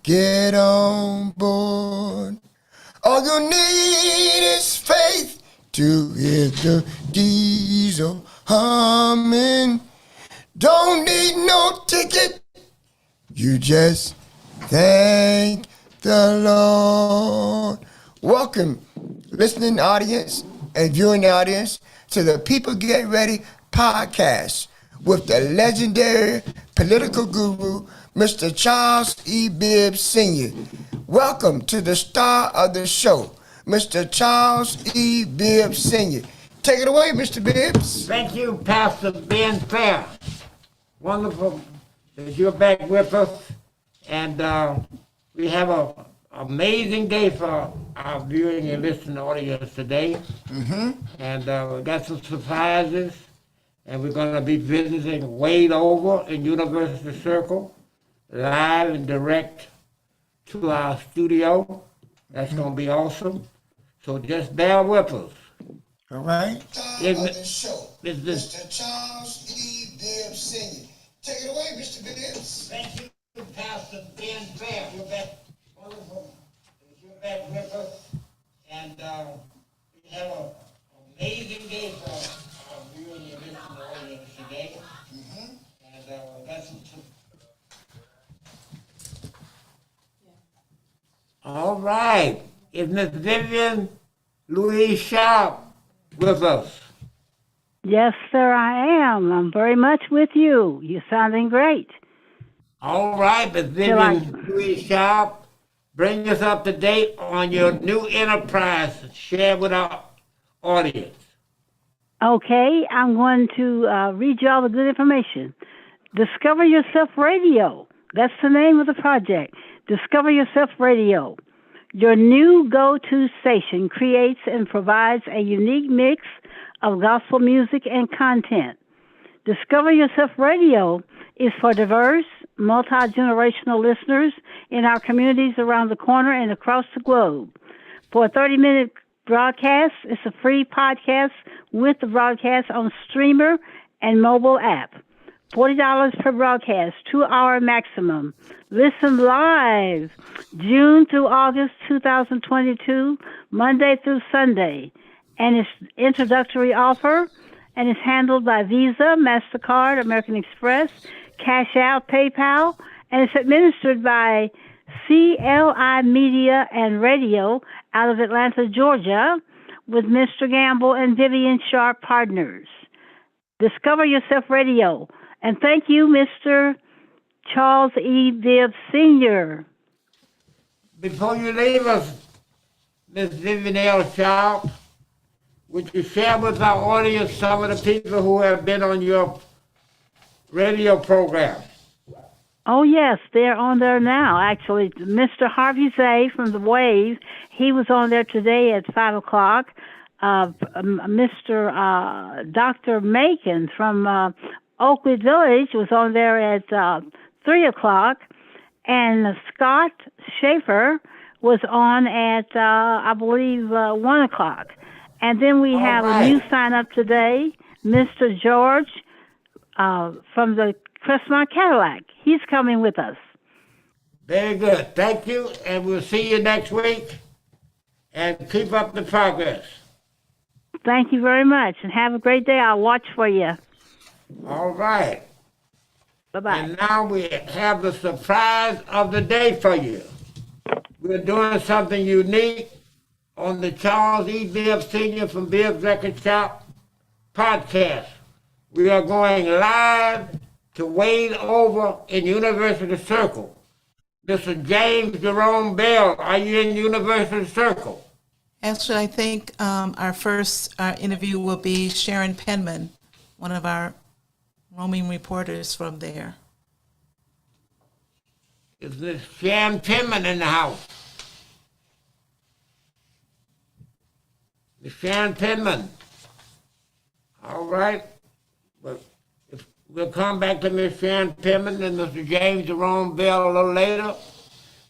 get on board. All you need is faith to hear the diesel humming. Don't need no ticket. You just thank the Lord. Welcome, listening audience and viewing audience, to the People Get Ready podcast with the legendary political guru, Mr. Charles E. Bibbs Sr. Welcome to the star of the show, Mr. Charles E. Bibbs Sr. Take it away, Mr. Bibbs. Thank you, Pastor Ben Fair. Wonderful that you're back with us, and we have an amazing day for our viewing and listening audience today. And we got some surprises, and we're going to be visiting Wade Over in University Circle, live and direct to our studio. That's going to be awesome. So just bear with us. All right. Is Of it- the show, is this- Mr. Charles E. Bibbs Sr. Take it away, Mr. Bibbs. Thank you, Pastor Ben Fair. You're back. Wonderful. You're back with us. And we have an amazing day for our viewing and listening audience today. And got some. All right. Is Miss Vivian Louise Sharp with us? Yes, sir, I am. I'm very much with you. You're sounding great. All right, Miss Vivian Louise Sharp, bring us up to date on your new enterprise. Share with our audience. Okay, I'm going to read you all the good information. Discover Yourself Radio. That's the name of the project. Discover Yourself Radio. Your new go-to station creates and provides a unique mix of gospel music and content. Discover Yourself Radio is for diverse, multi-generational listeners in our communities around the corner and across the globe. For a 30-minute broadcast, it's a free podcast with the broadcast on streamer and mobile app. $40 per broadcast, 2-hour maximum. Listen live June through August 2022, Monday through Sunday. And it's introductory offer, and it's handled by Visa, MasterCard, American Express, Cash Out, PayPal, and it's administered by CLI Media and Radio out of Atlanta, Georgia, with Mr. Gamble and Vivian Sharp partners. Discover Yourself Radio. And thank you, Mr. Charles E. Bibbs Sr. Before you leave us, Miss Vivian L. Sharp, would you share with our audience some of the people who have been on your radio program? Oh, yes, they're on there now, actually. Mr. Harvey Zay from The Wave, he was on there today at 5 o'clock. Mr. Dr. Macon from Oakwood Village was on there at 3 o'clock. And Scott Schaefer was on at, I believe, 1 o'clock. And then we have a new sign-up today, Mr. George from the Crestmont Cadillac. He's coming with us. Very good. Thank you, and we'll see you next week. And keep up the progress. Thank you very much, and have a great day. I'll watch for you. All right. Bye-bye. And now we have the surprise of the day for you. We're doing something unique on the Charles E. Bibbs Sr. from Bibbs Record Shop podcast. We are going live to Wade Over in University Circle. Mr. James Jerome Bell, are you in University Circle? Actually, I think our first interview will be Sharon Penman, one of our roaming reporters from there. Is Miss Sharon Penman in the house? Miss Sharon Penman. All right. But if we'll come back to Miss Sharon Penman and Mr. James Jerome Bell a little later.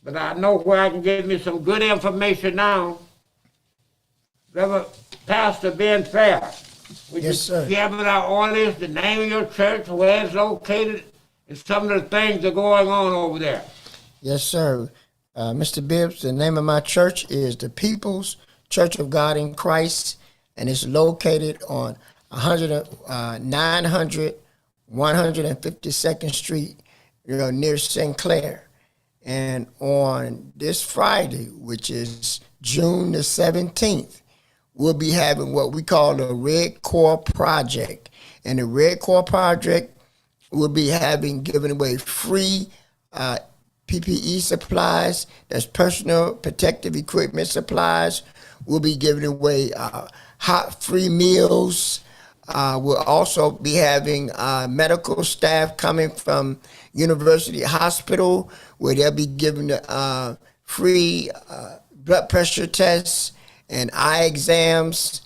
But I know where I can get me some good information now. Reverend Pastor Ben Fair, would Yes, you sir. share with our audience the name of your church, where it's located, and some of the things that are going on over there? Yes, sir. Mr. Bibbs, the name of my church is the People's Church of God in Christ, and it's located on 900 152nd Street, near St. Clair. And on this Friday, which is June the 17th, we'll be having what we call the Red Core Project. And the Red Core Project will be giving away free PPE supplies, that's personal protective equipment supplies. We'll be giving away hot free meals. We'll also be having medical staff coming from University Hospital, where they'll be giving free blood pressure tests and eye exams.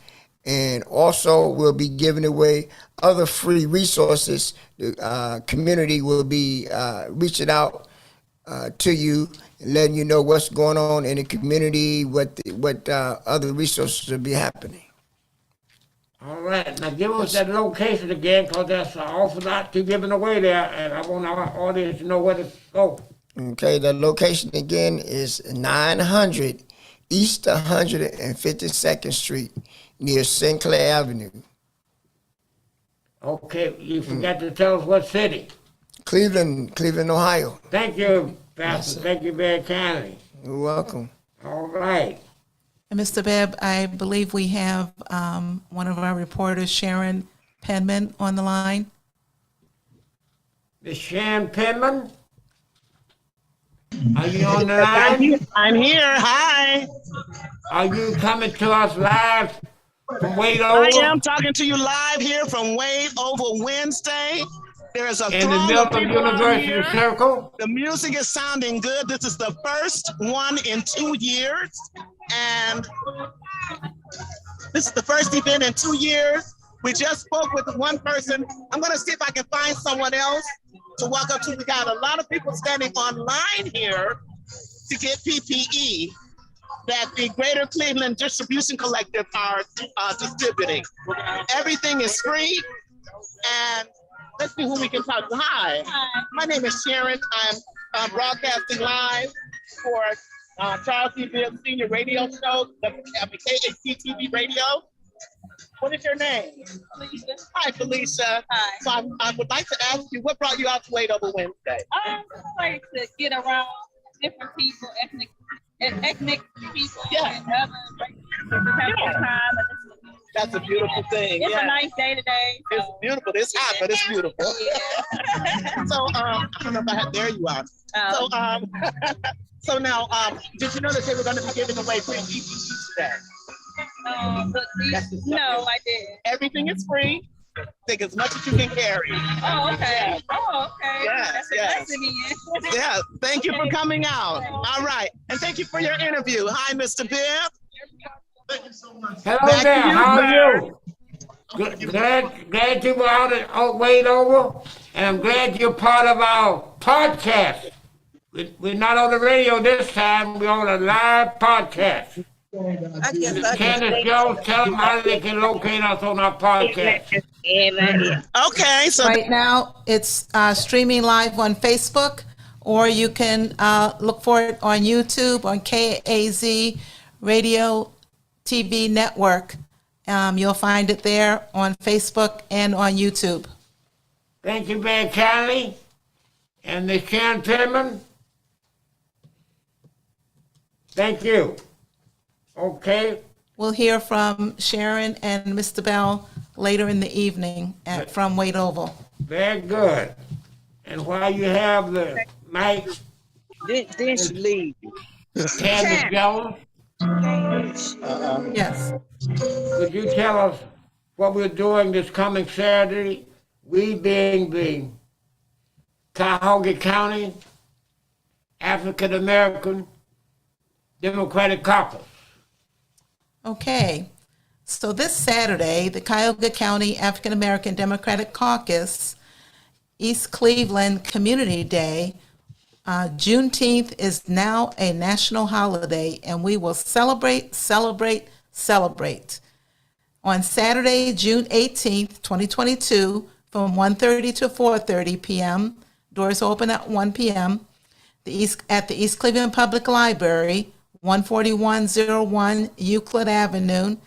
And also we'll be giving away other free resources. The community will be reaching out to you and letting you know what's going on in the community, what other resources will be happening. All right, now give us that location again, because there's an awful lot to giving away there, and I want our audience to know where to go. Okay, the location again is 900 East 152nd Street, near St. Clair Avenue. Okay, you forgot to tell us what city. Cleveland, Ohio. Thank you, Pastor. Thank you very kindly. You're welcome. All right. And Mr. Bibb, I believe we have one of our reporters, Sharon Penman, on the line. Miss Sharon Penman, are you on the line? I'm here. Hi. Are you coming to us live from Wade I Over? am talking to you live here from Wade Over Wednesday. There is a In the throng middle of of people out University here. Circle? The music is sounding good. This is the first one in 2 years. And this is the first event in 2 years. We just spoke with one person. I'm going to see if I can find someone else to walk up to. We got a lot of people standing online here to get PPE that the Greater Cleveland Distribution Collective are distributing. Everything is free. And let's see who we can talk to. Hi. My name is Sharon. I'm broadcasting live for Charles C. Bibbs Senior Radio Show, the KACTV Radio. What is your name? Felicia. Hi, Felicia. Hi. So I would like to ask you, what brought you out to Wade Over Wednesday? I like to get around different people, ethnic people, Yeah. and other races, have a good time. And That's a beautiful thing. it's Yeah. a nice day today. So. It's beautiful. It's hot, but it's beautiful. Yeah. So I don't know if I had, there you are. So so now, did you know that they were going to be giving away free PPE today? No, I didn't. Everything is free. Take as much as you can carry. Oh, okay. Oh, okay. Yes, That's a yes. blessing then. Yeah, thank you for coming out. All right, and thank you for your interview. Hi, Mr. Bibb. Thank you so much. Hello Back to there, you, how sir. are you? Glad you were out at Wade Over, and I'm glad you're part of our podcast. We're not on the radio this time, we're on a live podcast. Candace Jones, tell them how they can locate us on our podcast. Okay, so Right now, it's streaming live on Facebook, or you can look for it on YouTube, on KAZ Radio TV Network. You'll find it there on Facebook and on YouTube. Thank you very kindly. And Ms. Sharon Penman, thank you. Okay, We'll hear from Sharon and Mr. Bell later in the evening from Wade Oval. very good. And while you have the mic, Then she leave. Candace Jones, Yes. could you tell us what we're doing this coming Saturday? We being the Cuyahoga County African American Democratic Caucus. Okay. So this Saturday, the Cuyahoga County African American Democratic Caucus, East Cleveland Community Day, Juneteenth is now a national holiday, and we will celebrate. On Saturday, June 18th, 2022, from 1:30 to 4:30 p.m., doors open at 1 p.m., at the East Cleveland Public Library, 14101 Euclid Avenue,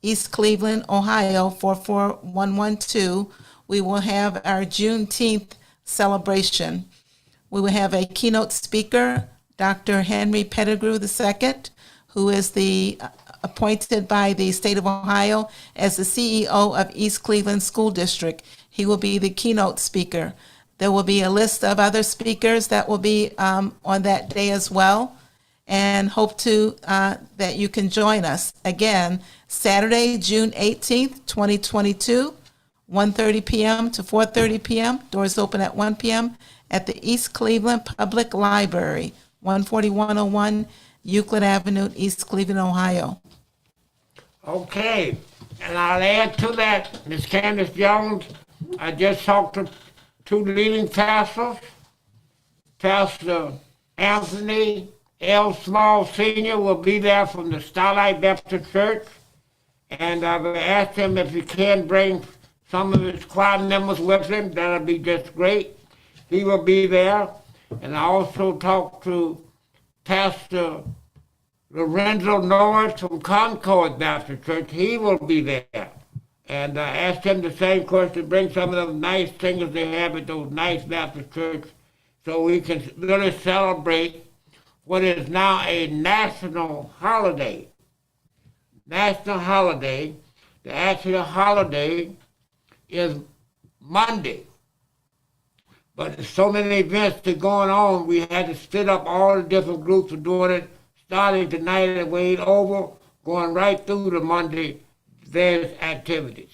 East Cleveland, Ohio, 44112. We will have our Juneteenth celebration. We will have a keynote speaker, Dr. Henry Pettigrew II, who is appointed by the state of Ohio as the CEO of East Cleveland School District. He will be the keynote speaker. There will be a list of other speakers that will be on that day as well, and hope that you can join us. Again, Saturday, June 18th, 2022, 1:30 p.m. to 4:30 p.m. Doors open at 1 p.m. at the East Cleveland Public Library, 14101 Euclid Avenue, East Cleveland, Ohio. Okay, and I'll add to that, Ms. Candace Jones, I just talked to two leading pastors, Pastor Anthony L. Small Sr. will be there from the Starlight Baptist Church, and I've asked him if he can bring some of his choir members with him. That'll be just great. He will be there. And I also talked to Pastor Lorenzo Norris from Concord Baptist Church. He will be there. And I asked him the same question, bring some of those nice singers they have at those nice Baptist churches so we can really celebrate what is now a national holiday. National holiday. The actual holiday is Monday. But there's so many events that are going on, we had to split up all the different groups of doing it, starting tonight and way over, going right through the Monday various activities.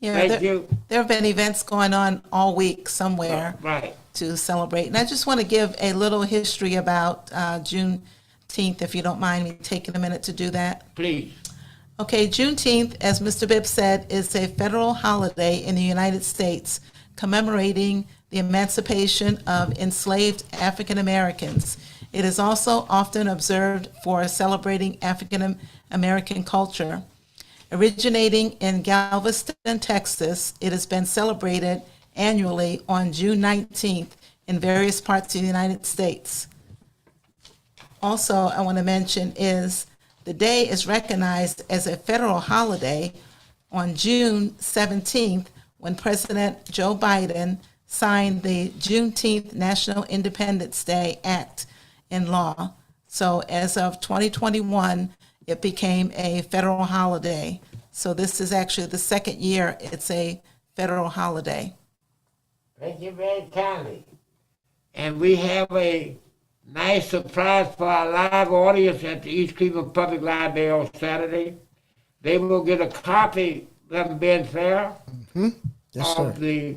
Yeah, Thank you. There have been events going on all week somewhere Right. to celebrate. And I just want to give a little history about Juneteenth, if you don't mind me taking a minute to do that. Please. Okay, Juneteenth, as Mr. Bibbs said, is a federal holiday in the United States commemorating the emancipation of enslaved African Americans. It is also often observed for celebrating African American culture. Originating in Galveston, Texas, it has been celebrated annually on June 19th in various parts of the United States. Also, I want to mention is the day is recognized as a federal holiday on June 17th when President Joe Biden signed the Juneteenth National Independence Day Act in law. So as of 2021, it became a federal holiday. So this is actually the second year it's a federal holiday. Thank you very kindly. And we have a nice surprise for our live audience at the East Cleveland Public Library on Saturday. They will get a copy, Reverend Ben Fair, Yes, of sir. the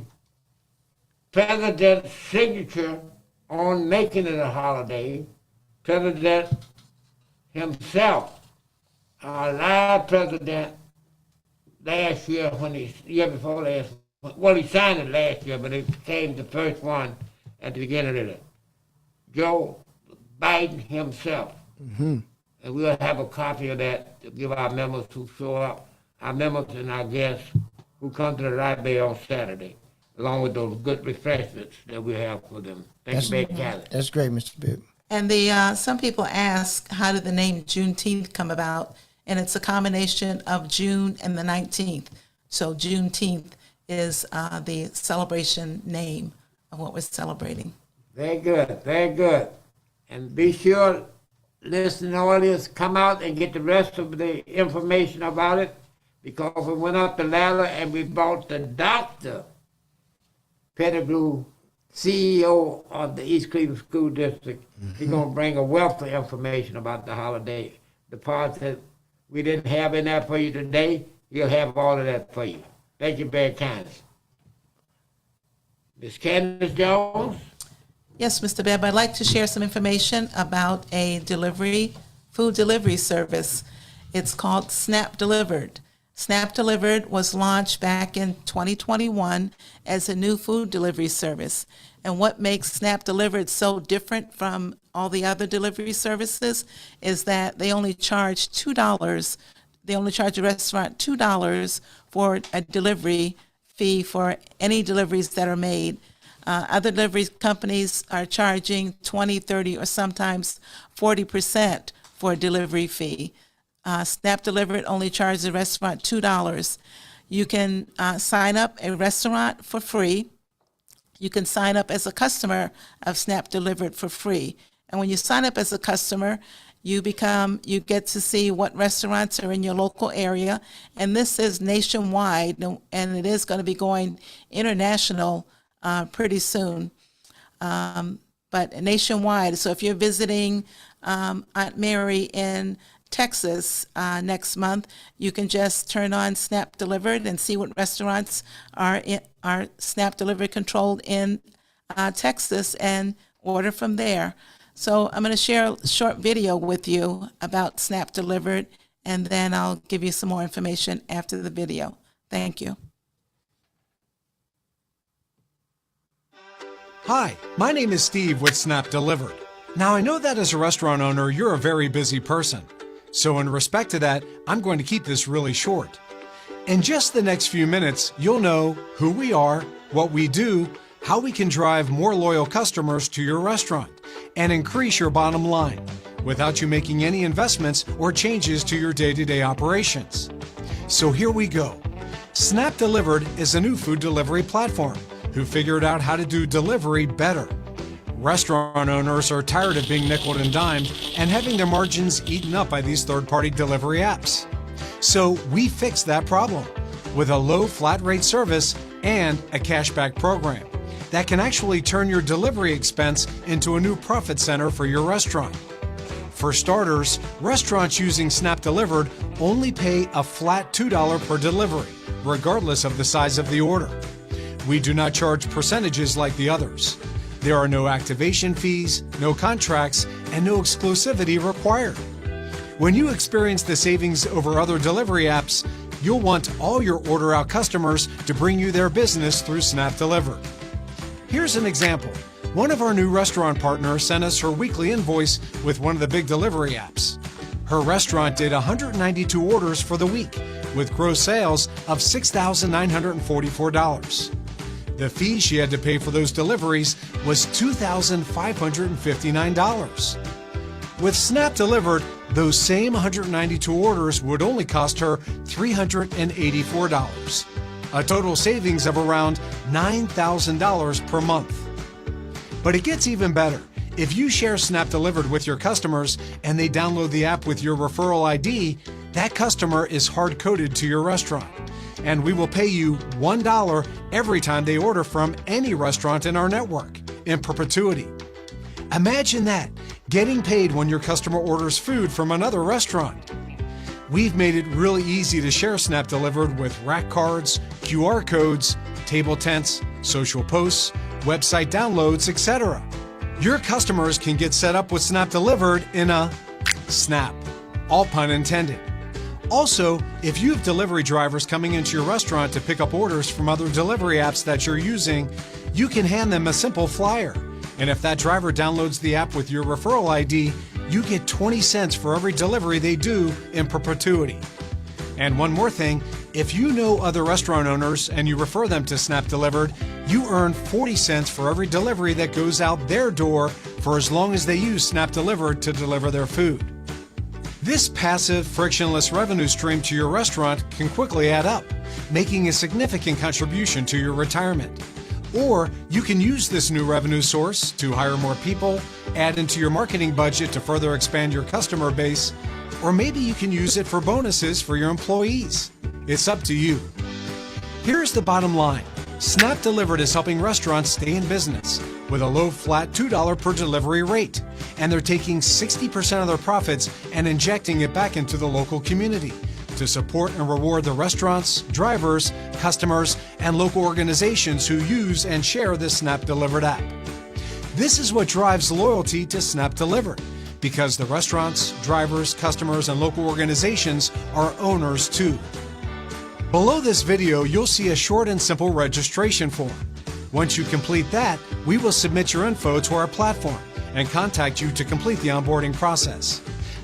president's signature on making it a holiday. President himself, our live president last year, year before last, well, he signed it last year, but it became the first one at the beginning of it. Joe Biden himself. And we'll have a copy of that to give our members who show up, our members and our guests who come to the library on Saturday, along with those good refreshments that we have for them. Thank you very kindly. That's great, Mr. Bibb. And some people ask, how did the name Juneteenth come about? And it's a combination of June and the 19th. So Juneteenth is the celebration name of what we're celebrating. Very good, very good. And be sure, listening audience, come out and get the rest of the information about it, because we went up the ladder and we brought the Dr. Pettigrew, CEO of the East Cleveland School District. He's going to bring a wealth of information about the holiday. The parts that we didn't have in there for you today, he'll have all of that for you. Thank you very kindly. Ms. Candace Jones? Yes, Mr. Bibb, I'd like to share some information about a food delivery service. It's called Snap Delivered. Snap Delivered was launched back in 2021 as a new food delivery service. And what makes Snap Delivered so different from all the other delivery services is that they only charge $2. They only charge a restaurant $2 for a delivery fee for any deliveries that are made. Other delivery companies are charging 20, 30, or sometimes 40% for a delivery fee. Snap Delivered only charges the restaurant $2. You can sign up a restaurant for free. You can sign up as a customer of Snap Delivered for free. And when you sign up as a customer, you get to see what restaurants are in your local area. And this is nationwide, and it is going to be going international pretty soon. But nationwide. So if you're visiting Aunt Mary in Texas next month, you can just turn on Snap Delivered and see what restaurants are Snap Delivered controlled in Texas and order from there. So I'm going to share a short video with you about Snap Delivered, and then I'll give you some more information after the video. Thank you. Hi, my name is Steve with Snap Delivered. Now I know that as a restaurant owner, you're a very busy person. So in respect to that, I'm going to keep this really short. In just the next few minutes, you'll know who we are, what we do, how we can drive more loyal customers to your restaurant and increase your bottom line without you making any investments or changes to your day-to-day operations. So here we go. Snap Delivered is a new food delivery platform who figured out how to do delivery better. Restaurant owners are tired of being nickeled and dimed and having their margins eaten up by these third-party delivery apps. So we fixed that problem with a low flat rate service and a cashback program that can actually turn your delivery expense into a new profit center for your restaurant. For starters, restaurants using Snap Delivered only pay a flat $2 per delivery, regardless of the size of the order. We do not charge percentages like the others. There are no activation fees, no contracts, and no exclusivity required. When you experience the savings over other delivery apps, you'll want all your order out customers to bring you their business through Snap Delivered. Here's an example. One of our new restaurant partners sent us her weekly invoice with one of the big delivery apps. Her restaurant did 192 orders for the week with gross sales of $6,944. The fee she had to pay for those deliveries was $2,559. With Snap Delivered, those same 192 orders would only cost her $384, a total savings of around $9,000 per month. But it gets even better. If you share Snap Delivered with your customers and they download the app with your referral ID, that customer is hard-coded to your restaurant, and we will pay you $1 every time they order from any restaurant in our network, in perpetuity. Imagine that, getting paid when your customer orders food from another restaurant. We've made it really easy to share Snap Delivered with rack cards, QR codes, table tents, social posts, website downloads, etc. Your customers can get set up with Snap Delivered in a snap, all pun intended. Also, if you have delivery drivers coming into your restaurant to pick up orders from other delivery apps that you're using, you can hand them a simple flyer. And if that driver downloads the app with your referral ID, you get 20 cents for every delivery they do in perpetuity. And one more thing, if you know other restaurant owners and you refer them to Snap Delivered, you earn 40 cents for every delivery that goes out their door for as long as they use Snap Delivered to deliver their food. This passive, frictionless revenue stream to your restaurant can quickly add up, making a significant contribution to your retirement. Or you can use this new revenue source to hire more people, add into your marketing budget to further expand your customer base, or maybe you can use it for bonuses for your employees. It's up to you. Here's the bottom line. Snap Delivered is helping restaurants stay in business with a low flat $2 per delivery rate, and they're taking 60% of their profits and injecting it back into the local community to support and reward the restaurants, drivers, customers, and local organizations who use and share the Snap Delivered app. This is what drives loyalty to Snap Delivered, because the restaurants, drivers, customers, and local organizations are owners too. Below this video, you'll see a short and simple registration form. Once you complete that, we will submit your info to our platform and contact you to complete the onboarding process.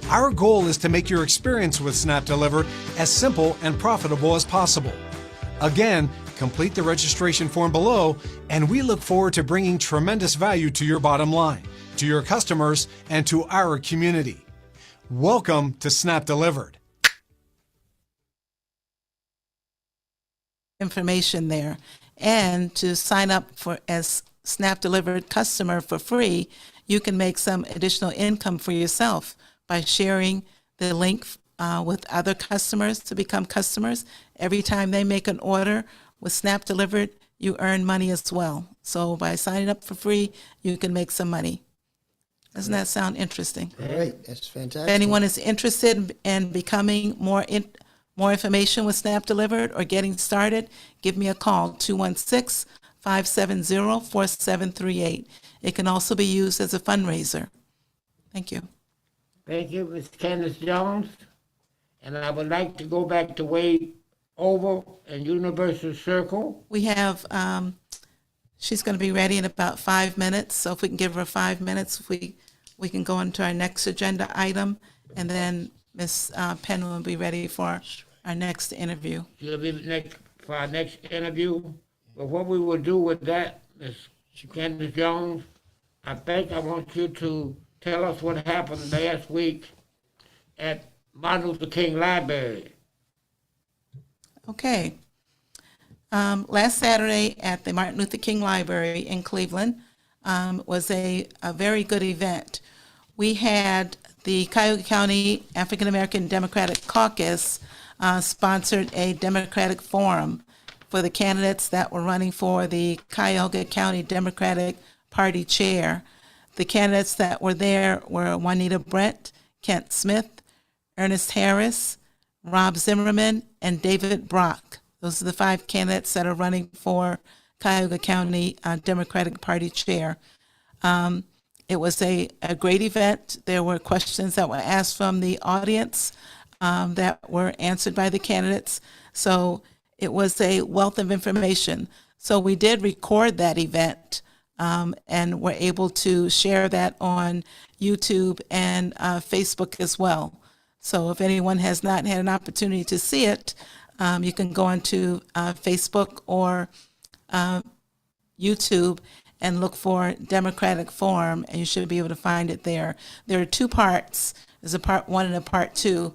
Our goal is to make your experience with Snap Delivered as simple and profitable as possible. Again, Complete the registration form below, and we look forward to bringing tremendous value to your bottom line, to your customers, and to our community. Welcome to Snap Delivered. Information there. And to sign up for as Snap Delivered customer for free, you can make some additional income for yourself by sharing the link with other customers to become customers. Every time they make an order with Snap Delivered, you earn money as well. So by signing up for free, you can make some money. Doesn't that sound interesting? Great, that's fantastic. If anyone is interested in becoming more information with Snap Delivered or getting started, give me a call, 216-570-4738. It can also be used as a fundraiser. Thank you. Thank you, Ms. Candace Jones. And I would like to go back to Wade Oval and Universal Circle. We have, she's going to be ready in about 5 minutes. So if we can give her 5 minutes, we can go into our next agenda item, and then Ms. Penn will be ready for our next interview. She'll be next for our next interview. But what we will do with that, Ms. Candace Jones, I want you to tell us what happened last week at Martin Luther King Library. Okay. Last Saturday at the Martin Luther King Library in Cleveland was a very good event. We had the Cuyahoga County African American Democratic Caucus sponsored a Democratic Forum for the candidates that were running for the Cuyahoga County Democratic Party chair. The candidates that were there were Juanita Brent, Kent Smith, Ernest Harris, Rob Zimmerman, and David Brock. Those are the 5 candidates that are running for Cuyahoga County Democratic Party chair. It was a great event. There were questions that were asked from the audience that were answered by the candidates. So it was a wealth of information. So we did record that event and were able to share that on YouTube and Facebook as well. So if anyone has not had an opportunity to see it, you can go onto Facebook or YouTube and look for Democratic Forum, and you should be able to find it there. There are 2 parts. There's a part 1 and a part 2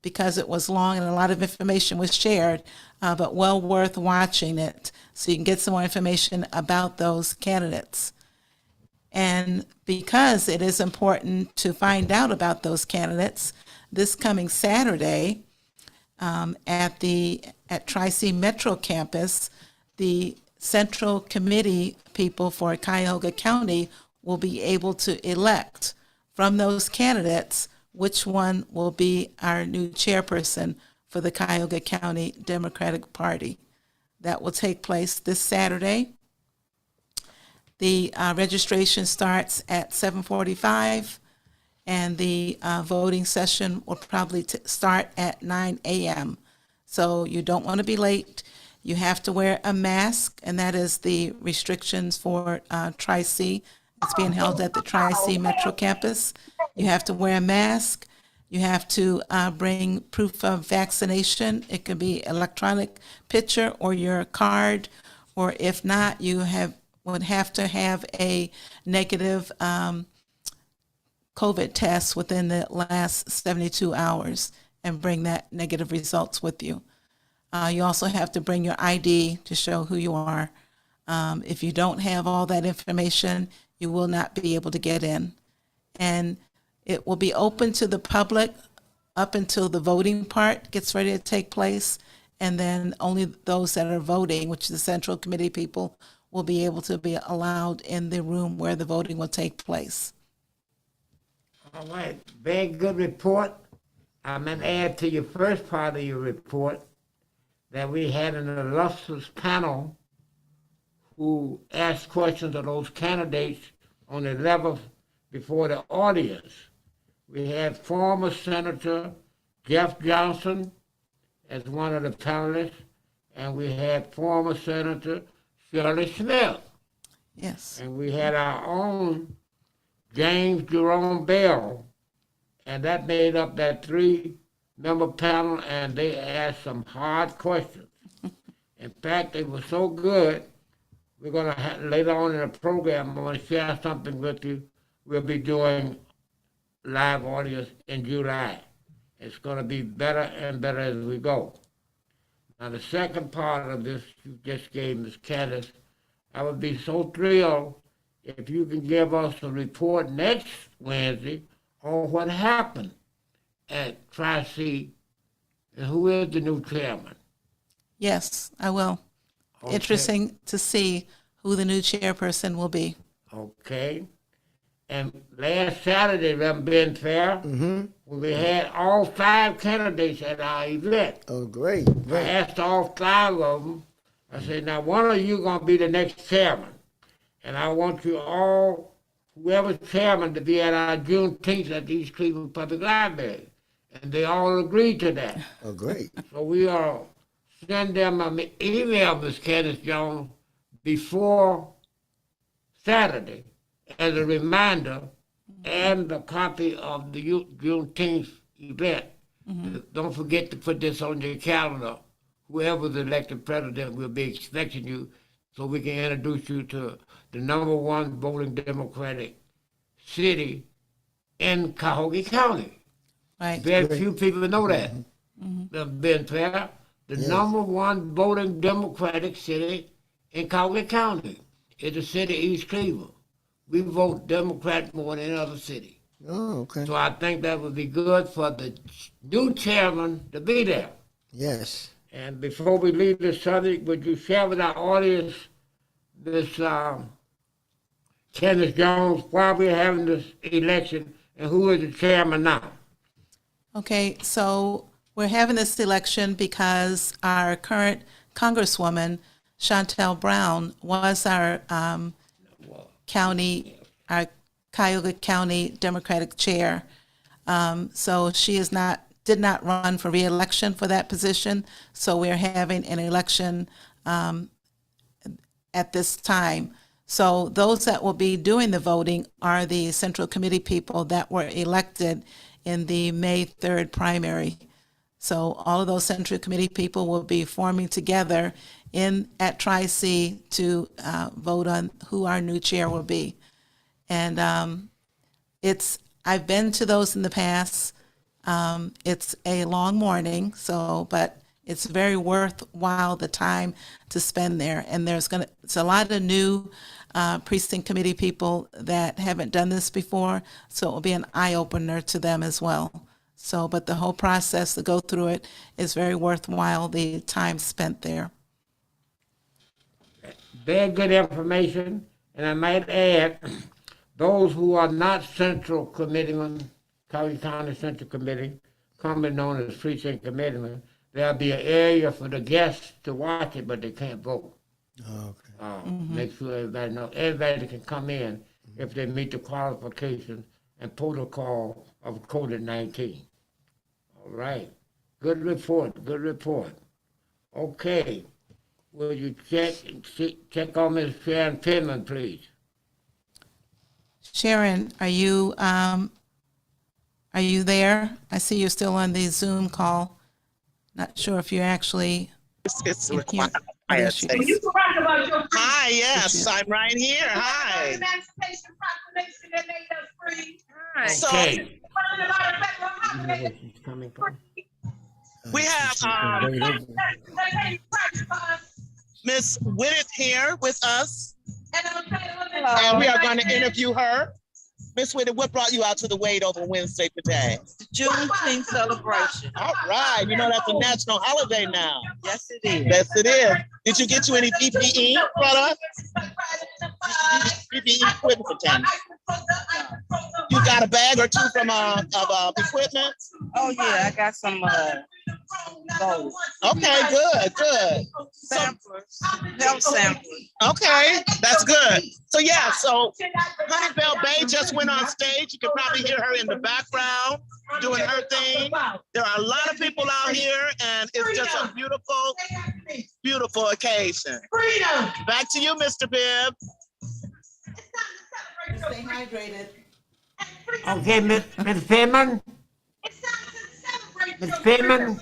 because it was long and a lot of information was shared, but well worth watching it so you can get some more information about those candidates. And because it is important to find out about those candidates, this coming Saturday at Tri-C Metro Campus, the Central Committee people for Cuyahoga County will be able to elect from those candidates which one will be our new chairperson for the Cuyahoga County Democratic Party. That will take place this Saturday. The registration starts at 7:45, and the voting session will probably start at 9 a.m. So you don't want to be late. You have to wear a mask, and that is the restrictions for Tri-C. It's being held at the Tri-C Metro Campus. You have to wear a mask. You have to bring proof of vaccination. It could be electronic picture or your card, or if not, you would have to have a negative COVID test within the last 72 hours and bring that negative results with you. You also have to bring your ID to show who you are. If you don't have all that information, you will not be able to get in. And it will be open to the public up until the voting part gets ready to take place. And then only those that are voting, which is the Central Committee people, will be able to be allowed in the room where the voting will take place. All right, very good report. I'm going to add to your first part of your report that we had an illustrious panel who asked questions of those candidates on the level before the audience. We had former Senator Jeff Johnson as one of the panelists, and we had former Senator Shirley Smith. Yes. And we had our own James Jerome Bell, and that made up that 3-member panel, and they asked some hard questions. In fact, they were so good, we're going to later on in the program, I'm going to share something with you. We'll be doing live audience in July. It's going to be better and better as we go. Now, the second part of this you just gave, Ms. Candace, I would be so thrilled if you can give us a report next Wednesday on what happened at Tri-C and who is the new chairman. Yes, I will. Okay. Interesting to see who the new chairperson will be. Okay. And last Saturday, Reverend Ben Fair, we had all 5 candidates at our event. Oh, great. I asked all 5 of them, I said, now one of you going to be the next chairman. And I want you all, whoever's chairman, to be at our Juneteenth at the East Cleveland Public Library. And they all agreed to that. Oh, great. So we are send them an email, Ms. Candace Jones, before Saturday as a reminder and a copy of the Juneteenth event. Don't forget to put this on your calendar. Whoever's elected president will be expecting you so we can introduce you to the #1 voting Democratic city in Cuyahoga County. Right. Very few people know that. Ben Fair, the #1 voting Democratic city in Cuyahoga County is the city of East Cleveland. We vote Democrat more than any other city. Oh, okay. So I think that would be good for the new chairman to be there. Yes. And before we leave this subject, would you share with our audience this Candace Jones, why we're having this election, and who is the chairman now? Okay, so we're having this election because our current Congresswoman, Chantel Brown, was our Cuyahoga County Democratic Chair. So she did not run for re-election for that position. So we're having an election at this time. So those that will be doing the voting are the Central Committee people that were elected in the May 3rd primary. So all of those Central Committee people will be forming together at Tri-C to vote on who our new chair will be. And I've been to those in the past. It's a long morning, but it's very worthwhile the time to spend there. And it's a lot of new precinct committee people that haven't done this before, so it will be an eye-opener to them as well. So, but the whole process to go through it is very worthwhile, the time spent there. Very good information, and I might add, those who are not Central Committeemen, Cuyahoga County Central Committee, commonly known as precinct committeemen, there'll be an area for the guests to watch it, but they can't vote. Okay. Make sure everybody knows. Everybody can come in if they meet the qualifications and protocol of COVID-19. All right. Good report. Good report. Okay. Will you check on Ms. Sharon Pittman, please? Sharon, are you there? I see you're still on the Zoom call. Not sure if you're actually. It's in here. required. There she is. Hi, yes, I'm right here. Hi. Emancipation Proclamation that made us free. So Okay. we have Miss Whitted here with us, and we are going to interview her. Miss Whitted, what brought you out to the Wade over Wednesday today? Juneteenth celebration. All right, you know that's a national holiday now. Yes, it is. Yes, it is. Did you get you any PPE product? PPE equipment for Tammy. You got a bag or two from of equipment? Oh yeah, I got some those Okay, good. samplers, health samplers. Okay, that's good. So yeah, so Honeybell Bay just went on stage. You can probably hear her in the background doing her thing. There are a lot of people out here, and it's just a beautiful, beautiful occasion. Back to you, Mr. Bibb. Stay hydrated. Okay, Ms. Pittman? Ms. Pittman?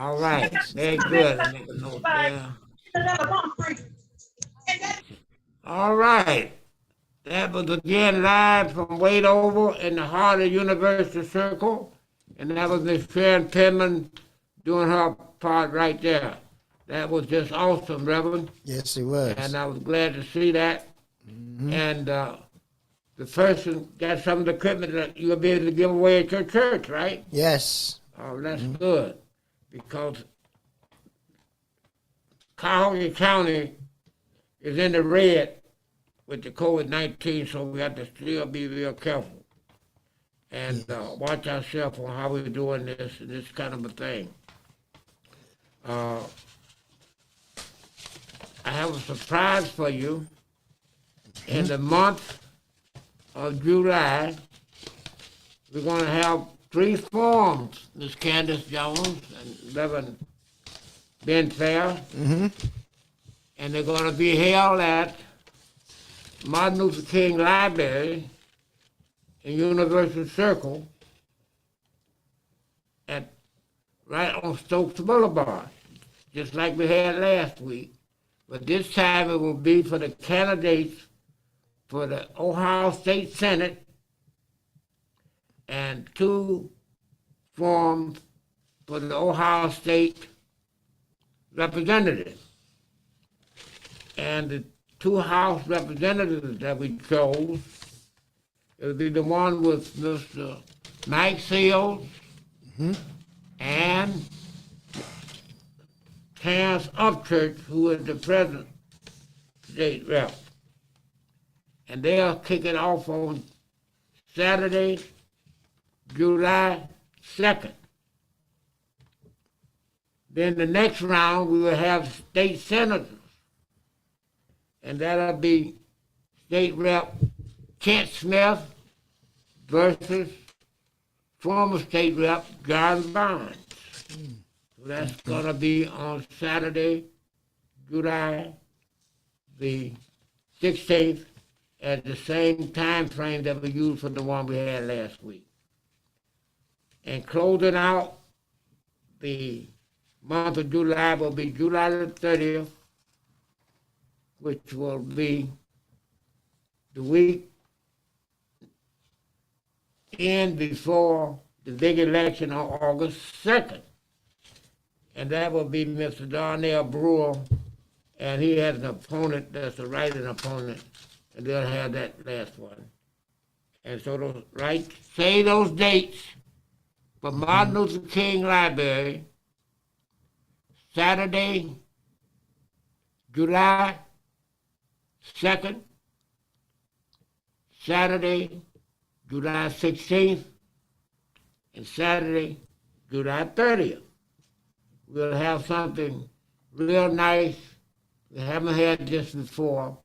All right, very good. I'll make a note there. All right. That was again live from Wadover in the heart of University Circle. And that was Miss Sharon Penman doing her part right there. That was just awesome, Reverend. Yes, it was. And I was glad to see that. And the person got some of the equipment that you'll be able to give away at your church, right? Yes. Oh, that's good. Because Cuyahoga County is in the red with the COVID-19, so we have to still be real careful and watch ourselves on how we're doing this kind of a thing. I have a surprise for you. In the month of July, we're going to have 3 forums, Miss Candace Jones and Reverend Ben Fair, and they're going to be held at Martin Luther King Library in University Circle right on Stokes Boulevard, just like we had last week. But this time it will be for the candidates for the Ohio State Senate and 2 forms for the Ohio State Representative. And the 2 House representatives that we chose, it'll be the one with Mr. Mike Seals and Terrence Upchurch, who is the present state rep. And they'll kick it off on Saturday, July 2nd. Then the next round, we will have state senators. And that'll be State Rep Kent Smith versus former State Rep John Barnes. So that's going to be on Saturday, July the 16th, at the same time frame that we used for the one we had last week. And closing out the month of July will be July the 30th, which will be the week in before the big election on August 2nd. And that will be Mr. Darnell Brewer, and he has an opponent that's a writing opponent, and they'll have that last one. And so say those dates for Martin Luther King Library, Saturday, July 2nd, Saturday, July 16th, and Saturday, July 30th. We'll have something real nice. We haven't had this before.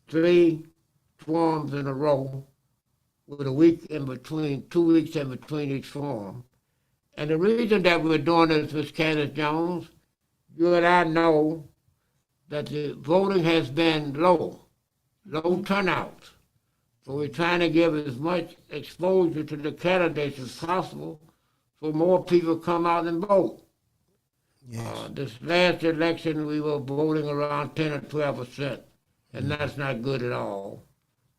3 forums in a row with a week in between, 2 weeks in between each forum. And the reason that we're doing this, Ms. Candace Jones, you and I know that the voting has been low turnout. So we're trying to give as much exposure to the candidates as possible so more people come out and vote. Yes. This last election, we were voting around 10 or 12%, and that's not good at all.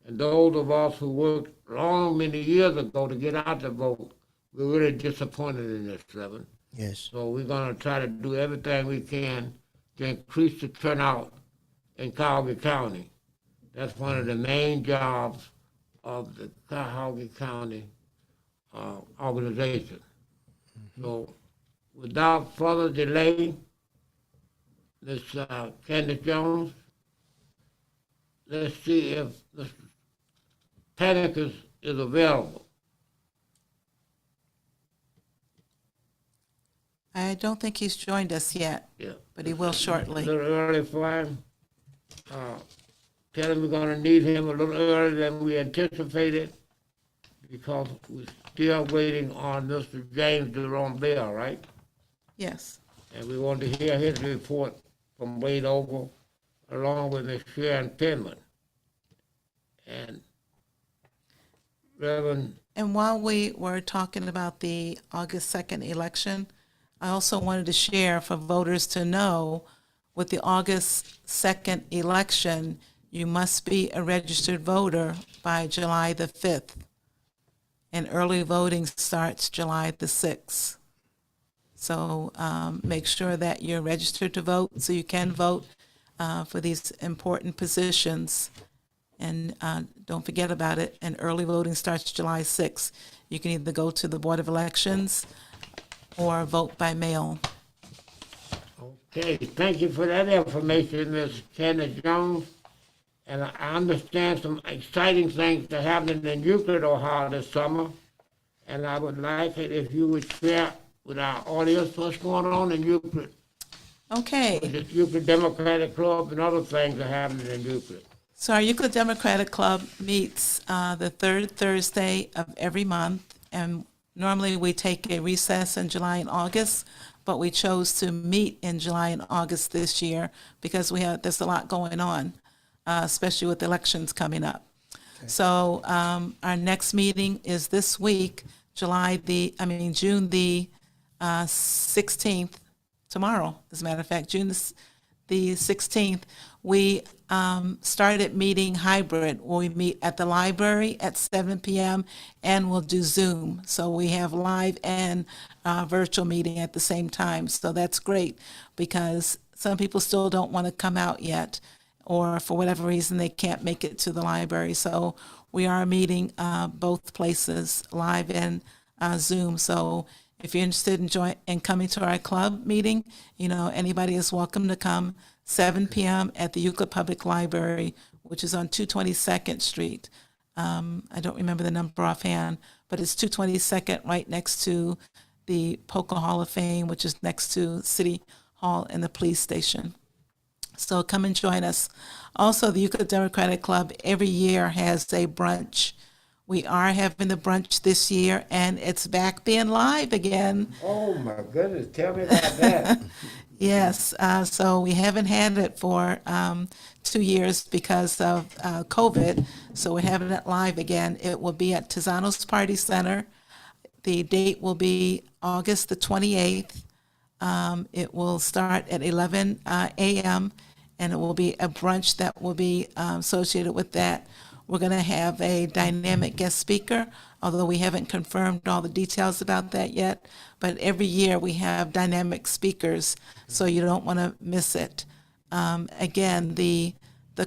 And those of us who worked many years ago to get out to vote, we're really disappointed in this, Reverend. Yes. So we're going to try to do everything we can to increase the turnout in Cuyahoga County. That's one of the main jobs of the Cuyahoga County organization. So without further delay, Ms. Candace Jones, let's see if Mr. Panicus is available. I don't think he's joined us yet, Yeah. but he will A shortly. little early for him. Tell him we're going to need him a little earlier than we anticipated because we're still waiting on Mr. James Jerome Bell, right? Yes. And we want to hear his report from Wadover along with Ms. Sharon Penman. And Reverend, And while we were talking about the August 2nd election, I also wanted to share for voters to know with the August 2nd election, you must be a registered voter by July the 5th. And early voting starts July the 6th. So make sure that you're registered to vote so you can vote for these important positions. And don't forget about it. And early voting starts July 6th. You can either go to the Board of Elections or vote by mail. Okay, thank you for that information, Ms. Kenneth Jones. And I understand some exciting things are happening in Euclid, Ohio this summer. And I would like it if you would share with our audience what's going on in Euclid. Okay. The Euclid Democratic Club and other things are happening in Euclid. So our Euclid Democratic Club meets the third Thursday of every month, and normally we take a recess in July and August, but we chose to meet in July and August this year because there's a lot going on, especially with elections coming up. Okay. So our next meeting is this week, June the 16th, tomorrow, as a matter of fact, June the 16th. We started meeting hybrid, where we meet at the library at 7 p.m. and we'll do Zoom. So we have live and virtual meeting at the same time. So that's great because some people still don't want to come out yet, or for whatever reason they can't make it to the library. So we are meeting both places, live and Zoom. So if you're interested in coming to our club meeting, anybody is welcome to come. 7 p.m. at the Euclid Public Library, which is on 222nd Street. I don't remember the number offhand, but it's 222nd, right next to the Polka Hall of Fame, which is next to City Hall and the police station. So come and join us. Also, the Euclid Democratic Club every year has a brunch. We are having the brunch this year, and it's back being live again. Oh, my goodness. Tell me about that. Yes, so we haven't had it for 2 years because of COVID, so we're having it live again. It will be at Tiziano's Party Center. The date will be August the 28th. It will start at 11 a.m., and it will be a brunch that will be associated with that. We're going to have a dynamic guest speaker, although we haven't confirmed all the details about that yet. But every year we have dynamic speakers, so you don't want to miss it. Again, the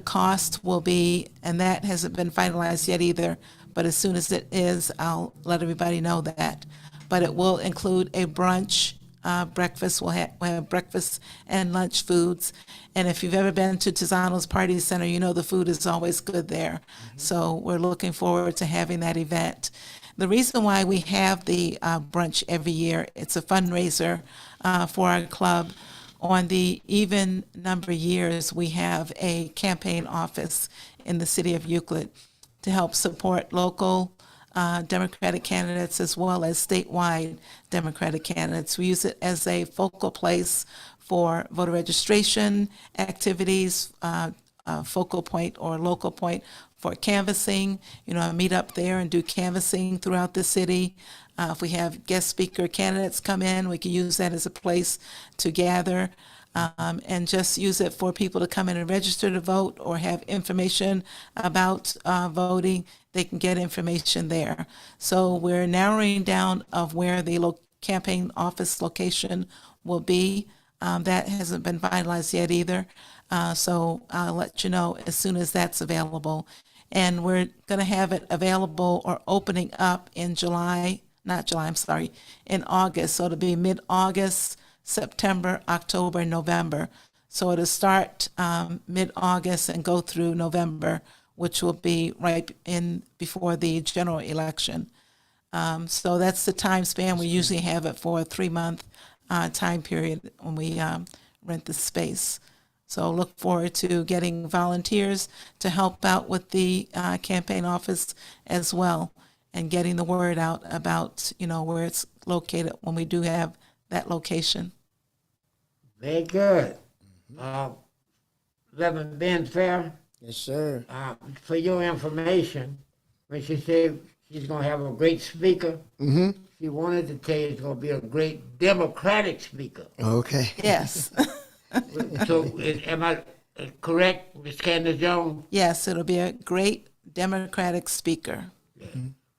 cost will be, and that hasn't been finalized yet either, but as soon as it is, I'll let everybody know that. But it will include a brunch, breakfast. We'll have breakfast and lunch foods. And if you've ever been to Tiziano's Party Center, you know the food is always good there. Mm-hmm. So we're looking forward to having that event. The reason why we have the brunch every year, it's a fundraiser for our club. On the even number years, we have a campaign office in the city of Euclid to help support local Democratic candidates as well as statewide Democratic candidates. We use it as a focal place for voter registration activities, focal point or local point for canvassing. Meet up there and do canvassing throughout the city. If we have guest speaker candidates come in, we can use that as a place to gather and just use it for people to come in and register to vote or have information about voting. They can get information there. So we're narrowing down of where the campaign office location will be. That hasn't been finalized yet either. So I'll let you know as soon as that's available. And we're going to have it available or opening up in in August. So it'll be mid-August, September, October, November. So it'll start mid-August and go through November, which will be right in before the general election. So that's the time span. We usually have it for a 3-month time period when we rent the space. So look forward to getting volunteers to help out with the campaign office as well and getting the word out about, where it's located when we do have that location. Very good. Reverend Ben Fair, Yes, sir. for your information, when she said She's going to have a great speaker. Mm-hmm. She wanted to tell you it's going to be a great Democratic speaker. Okay. Yes. So, am I correct, Ms. Candace Jones? Yes, it'll be a great Democratic speaker.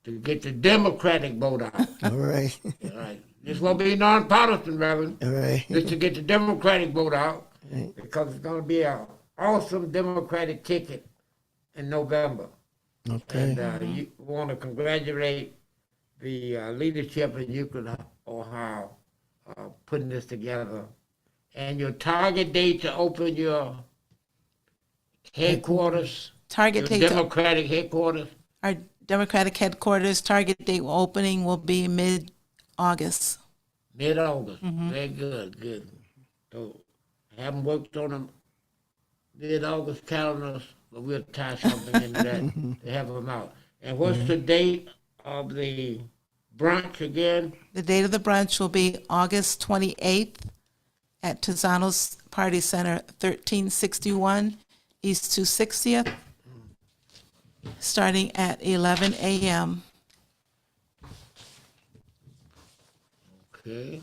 To get the Democratic vote out. All right. All right. This won't be nonpartisan, Reverend. All right. Just to get the Democratic vote out, because it's going to be an awesome Democratic ticket in November. Okay. And you want to congratulate the leadership in Euclid, Ohio, putting this together. And your target date to open your headquarters, Target your date to Democratic headquarters, our Democratic headquarters target date opening will be mid-August. mid-August. Very good, good. So I haven't worked on them mid-August calendars, but we'll tie something into that to have them out. And what's the date of the brunch again? The date of the brunch will be August 28th at Tizano's Party Center, 1361 East 260th, starting at 11 a.m. Okay.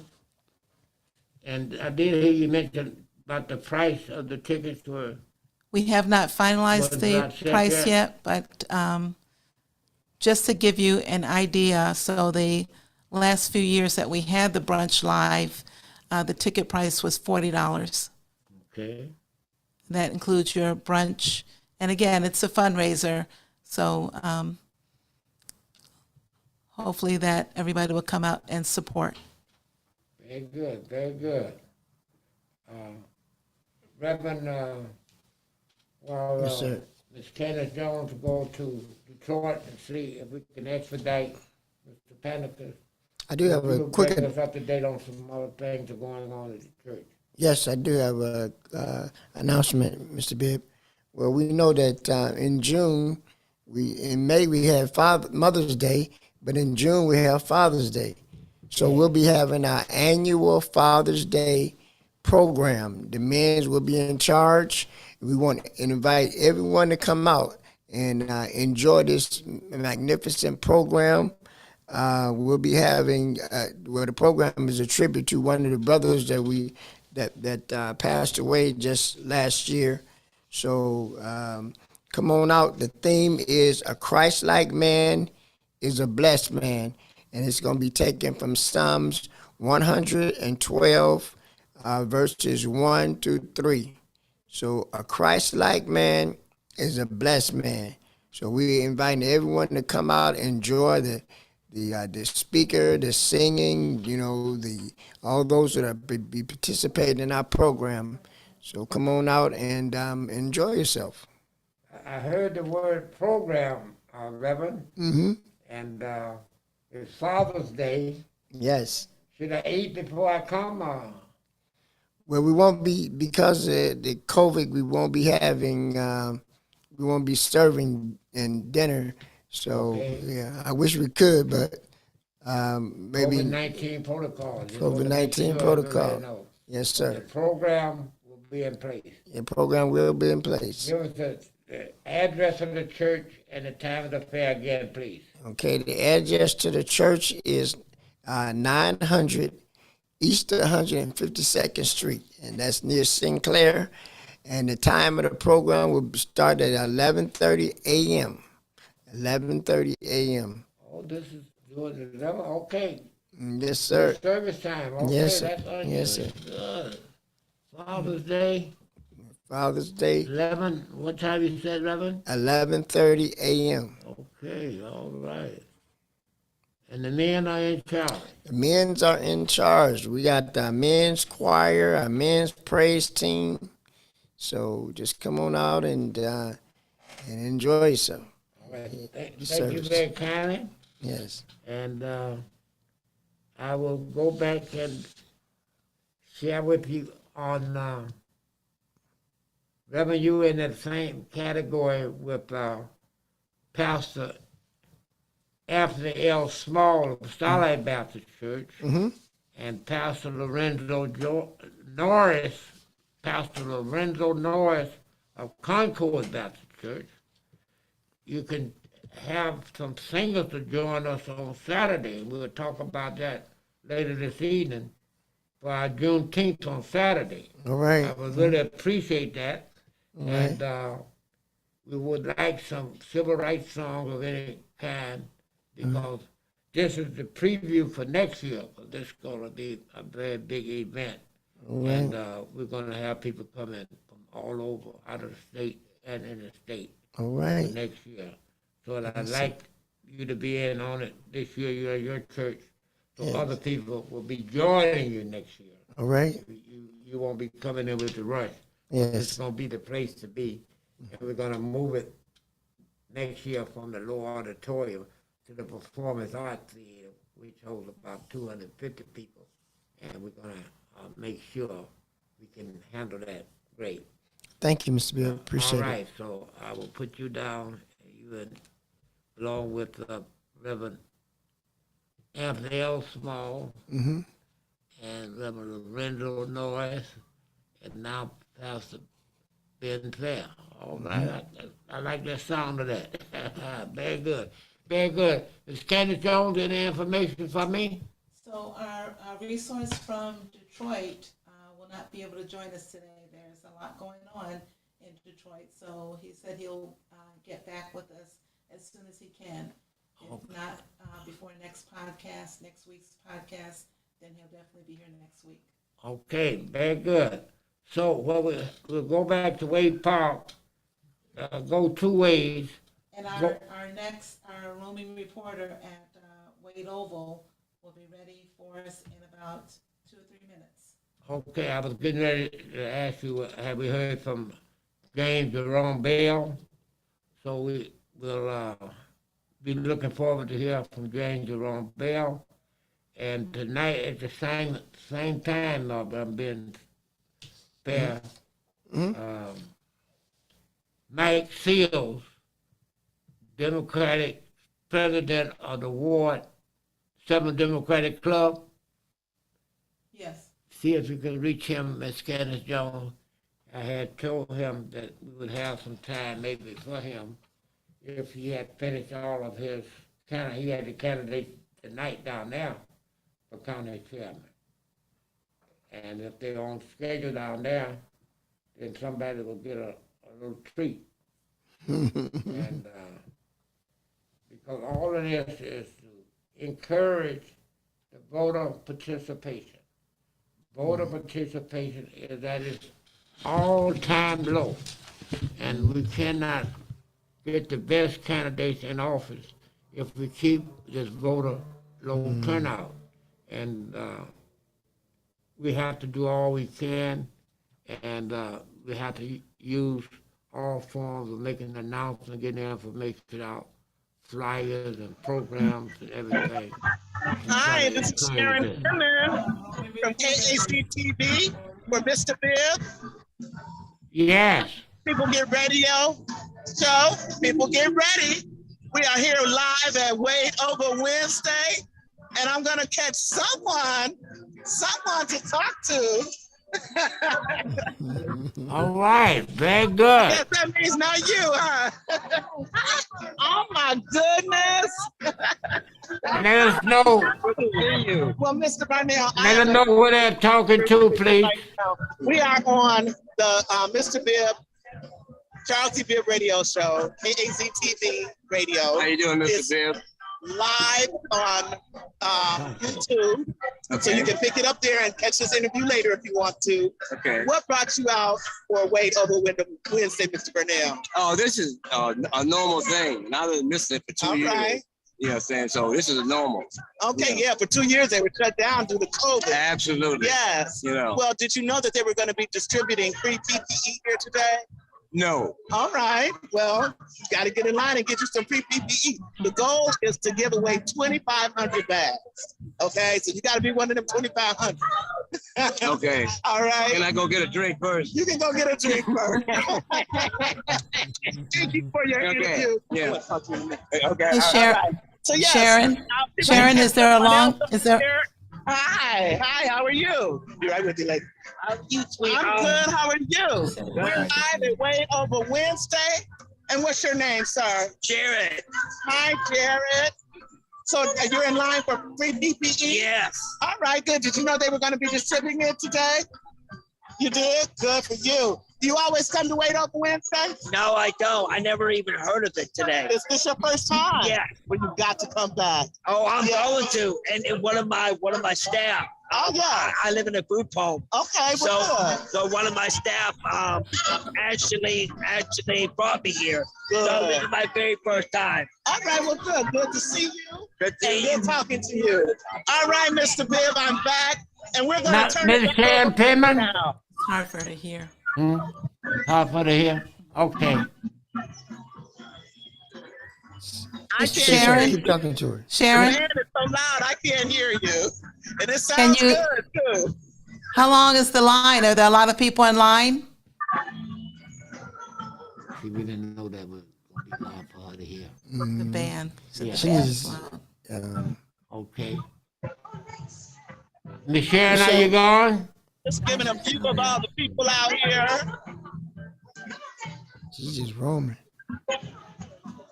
And I did hear you mention about the price of the tickets were, We have not finalized Was the not set price yet? yet, but just to give you an idea, so the last few years that we had the brunch live, the ticket price was $40. okay. That includes your brunch. And again, it's a fundraiser, so hopefully that everybody will come out and support. Very good, very good. Reverend, Yes, sir. Ms. Kenneth Jones will go to Detroit and see if we can expedite Mr. Panicus. I do have a Bring quick. us up to date on some other things that are going on at the church. Yes, I do have a announcement, Mr. Bibb. Well, we know that in June, in May we have Mother's Day, but in June we have Father's Day. So we'll be having our annual Father's Day program. The men will be in charge. We want to invite everyone to come out and enjoy this magnificent program. We'll be having the program is a tribute to one of the brothers that passed away just last year. So come on out. The theme is a Christ-like man is a blessed man, and it's going to be taken from Psalms 112, verses 1 to 3. So a Christ-like man is a blessed man. So we're inviting everyone to come out and enjoy the speaker, the singing, all those that are be participating in our program. So come on out and enjoy yourself. I heard the word program, Reverend, Mm-hmm. and it's Father's Day. Yes. Should I eat before I come? Well, we won't be, because of the COVID, we won't be having, we won't be serving in dinner. So, Okay. yeah, I wish we could, but maybe COVID-19 protocol. Just wanna make COVID-19 sure protocol. everybody knows. Yes, The sir. program will be in place. The program will be in place. Give us the address of the church and the time of the fair again, please. Okay, the address to the church is 900 East 152nd Street, and that's near Sinclair. And the time of the program will start at 11:30 a.m. 11:30 a.m. Oh, this is doing the level? Okay. Yes, sir. Service time. Okay, Yes, sir. that's unusual. Yes, sir. Good. Father's Day, Father's Day, 11. What time you said, 11? 11:30 a.m. Okay, all right. And the men are in charge. The men's are in charge. We got our men's choir, our men's praise team. So just come on out and enjoy yourself. All right. Thank you service. very kindly. Yes. And I will go back and share with you on Reverend, you in that same category with Pastor Anthony L. Small of Starlight Baptist Church, and Pastor Norris, Pastor Lorenzo Norris of Concord Baptist Church. You can have some singers to join us on Saturday. We'll talk about that later this evening for our Juneteenth on Saturday. All right. I would really appreciate that. All right. And we would like some civil rights songs of any kind because this is the preview for next year. This is going to be a very big event. All right. And we're going to have people come in from all over, out of the state and in the state All for right. next year. So I'd like you to be in on it this year, you're your church, so Yes. other people will be joining you next year. All right. You won't be coming in with the rush. It's Yes. going to be the place to be. And we're going to move it next year from the low auditorium to the Performance Arts Theater, which holds about 250 people. And we're going to make sure we can handle that great. Thank you, Mr. Bill. Appreciate All it. right, so I will put you down, you and along with Reverend Anthony L. Small Mm-hmm. and Reverend Lorenzo Norris, and now Pastor Ben Fair. All right, I like the sound of that. Very good, very good. Is Candace Jones any information for me? So our resource from Detroit will not be able to join us today. There's a lot going on in Detroit, so he said he'll get back with us as soon as he can. If not before next week's podcast, then he'll definitely be here next week. Okay, very good. So we'll go back to Wade Park, go 2 ways. And our roaming reporter at Wade Oval will be ready for us in about 2 or 3 minutes. Okay, I was getting ready to ask you, have we heard from James Jerome Bell? So we will be looking forward to hear from James Jerome Bell. And tonight at the same time, I'm being fair. Mike Seals, Democratic president of the Ward 7 Democratic Club. Yes. See if you can reach him, Ms. Candace Jones. I had told him that we would have some time maybe for him if he had finished all of his he had the candidate tonight down there for county chairman. And if they're on schedule down there, then somebody will get a little treat. And because all of this is to encourage the voter participation. Voter participation is at its all-time low, and we cannot get the best candidates in office if we keep this voter low turnout. And we have to do all we can, and we have to use all forms of making announcements, getting the information out, flyers and programs and everything. Hi, this is Sharon Turner from KAC TV for Mr. Bibbs. Yes. People Get Radio show. People get ready. We are here live at Wade Over Wednesday, and I'm gonna catch someone to talk to. All right, very good. Yes, that means not you, huh? Oh my goodness. Let us know. Well, Mr. Barnell, Let us know who they're talking to, please. we are on the Mr. Bibb, Charles T. Bibb radio show, KAZ TV radio. How you doing, Mr. It's Bibb? live on YouTube. So you can pick it up there and catch this interview later if you want to. Okay. What brought you out for Wade Over Wednesday, Mr. Burnell? Oh, this is a normal thing. And I've been missing it for 2 years. Right. You know what I'm saying? So this is a normal. Okay, yeah, for 2 years they were shut down due to COVID. Absolutely. Yes. You know. Well, did you know that they were going to be distributing free PPE here today? No. All right. Well, you got to get in line and get you some free PPE. The goal is to give away 2,500 bags. Okay, so you got to be one of them 2,500. Okay. All right. Can I go get a drink first? You can go get a drink first. Thank you for your interview. Yeah. Okay. Hey, all right. Sharon. So yes, Sharon, is there Hi, how are you? Be right with you later. I'm good, how are you? We're live at Wade Over Wednesday, And what's your name, sir? Jared. Hi, Jared. So you're in line for free PPE? Yes. All right, good. Did you know they were going to be distributing it today? You did? Good for you. Do you always come to Wait Open Wednesday? No, I don't. I never even heard of it today. Is this your first time? Yeah. Well, you've got to come back. Oh, I'm going to. And one of my staff. Oh, yeah. I live in a group home. Okay, well, good. So one of my staff actually brought me here. Good. So this is my very first time. All right, well, good. Good to see you. Good to And see you. good talking to you. All right, Mr. Bibb, I'm back. And we're going Now, to turn Ms. it Sharon over Pittman? now. Hard for her to hear. Hard for to hear? Okay. I Mr. can't Sharon? hear you. Keep talking to her. Sharon, Man, it's so loud, I can't hear you. And it sounds you- good, too. how long is the line? Are there a lot of people in line? See, we didn't know that was going to be hard for her to hear. The band. Yeah. She is, Okay. Miss Sharon, how you going? Just giving a view of all the people out here. she's just roaming.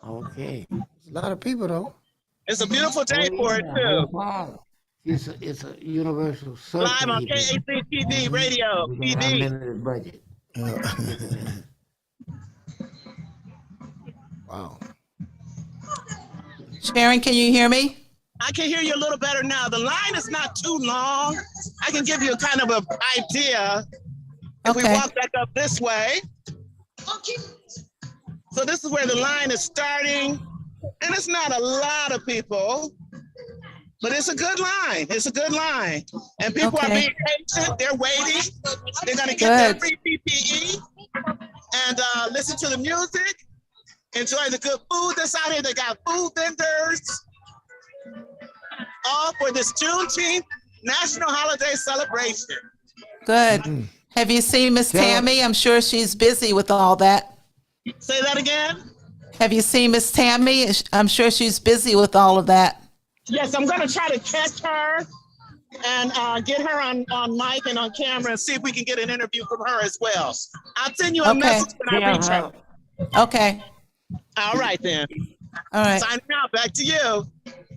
Okay. There's a lot of people though. It's a beautiful day for it, No too. problem. It's a universal search. Live on KAC TV, radio, We got TV. unlimited budget. Wow. Sharon, can you hear me? I can hear you a little better now. The line is not too long. I can give you kind of an idea if we Okay. walk back up this way. So this is where the line is starting. And it's not a lot of people, but it's a good line. It's a good line. And people are Okay. being patient. They're waiting. They're going to get their Good. free PPE and listen to the music, enjoy the good food that's out here. They got food vendors, all for this Juneteenth national holiday celebration. Good. Have you seen Miss Yeah. Tammy? I'm sure she's busy with all that. Say that again? Have you seen Miss Tammy? I'm sure she's busy with all of that. Yes, I'm going to try to catch her and get her on mic and on camera and see if we can get an interview from her as well. I'll send you a Okay. message when I reach her. Okay. All right, then. All right. Signing out. Back to you.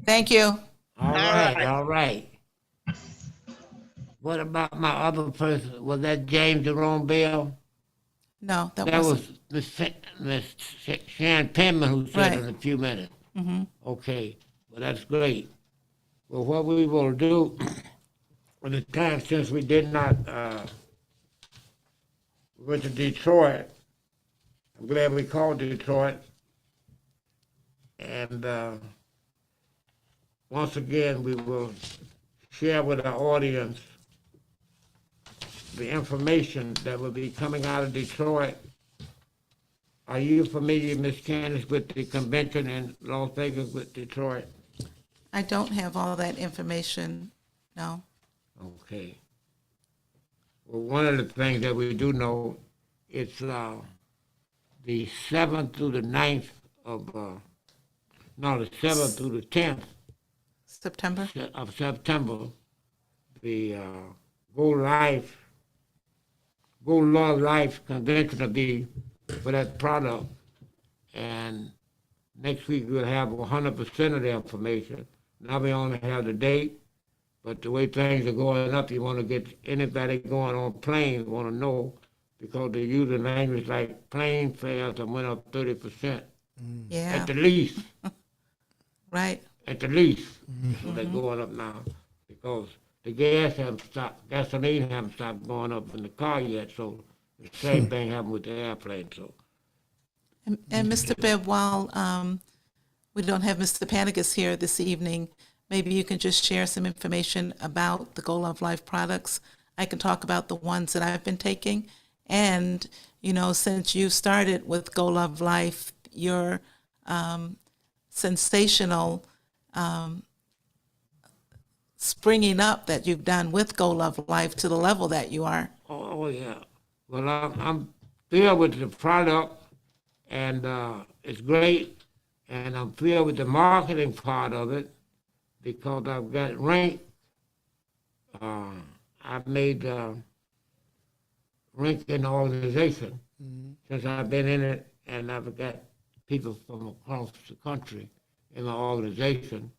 Thank you. All right. right, all right. What about my other person? Was that James Jerome Bell? No, that That wasn't. was Miss Sharon Pittman who said Right. in a few minutes. Okay, well, that's great. Well, what we will do, with the time since we did not, went to Detroit, I'm glad we called Detroit. And once again, we will share with our audience the information that will be coming out of Detroit. Are you familiar, Ms. Candace, with the convention in Las Vegas with Detroit? I don't have all that information. No. Okay. Well, one of the things that we do know, it's the 7th through the 9th of, the 7th through the 10th September? of September, the Go Love Life convention will be for that product. And next week we'll have 100% of the information. Now we only have the date, but the way things are going up, you want to get anybody going on planes want to know, because they're using language like plane fares that went up 30% Yeah. at the least. Right. At the least. So they're going up now because the gasoline haven't stopped going up in the car yet. So the same thing happened with the airplane. So And Mr. Bibb, while we don't have Mr. Panagas here this evening, maybe you can just share some information about the Go Love Life products. I can talk about the ones that I've been taking. And, since you started with Go Love Life, your sensational springing up that you've done with Go Love Life to the level that you are. oh yeah. Well, I'm thrilled with the product, and it's great. And I'm thrilled with the marketing part of it because I've got ranked. I've made rank in the organization since I've been in it, and I've got people from across the country in my organization.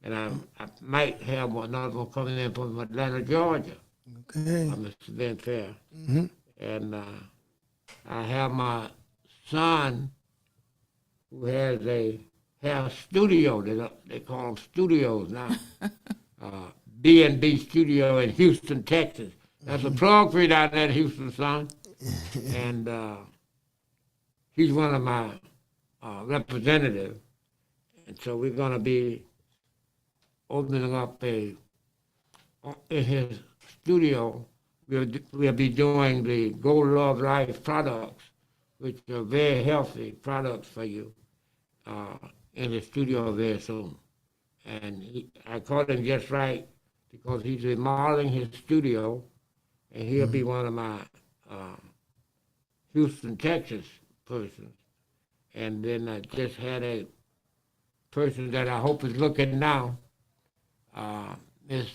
And I might have another one coming in from Atlanta, Georgia. Okay. Mr. Ben Fair. Mm-hmm. And I have my son who has a hair studio. They call them studios now. B&B Studio in Houston, Texas. That's a plug for you down there in Houston, son. And he's one of my representatives. And so we're going to be opening up in his studio. We'll be doing the Go Love Life products, which are very healthy products for you, in the studio very soon. And I caught him just right because he's remodeling his studio, and he'll be one of my Houston, Texas persons. And then I just had a person that I hope is looking now, Miss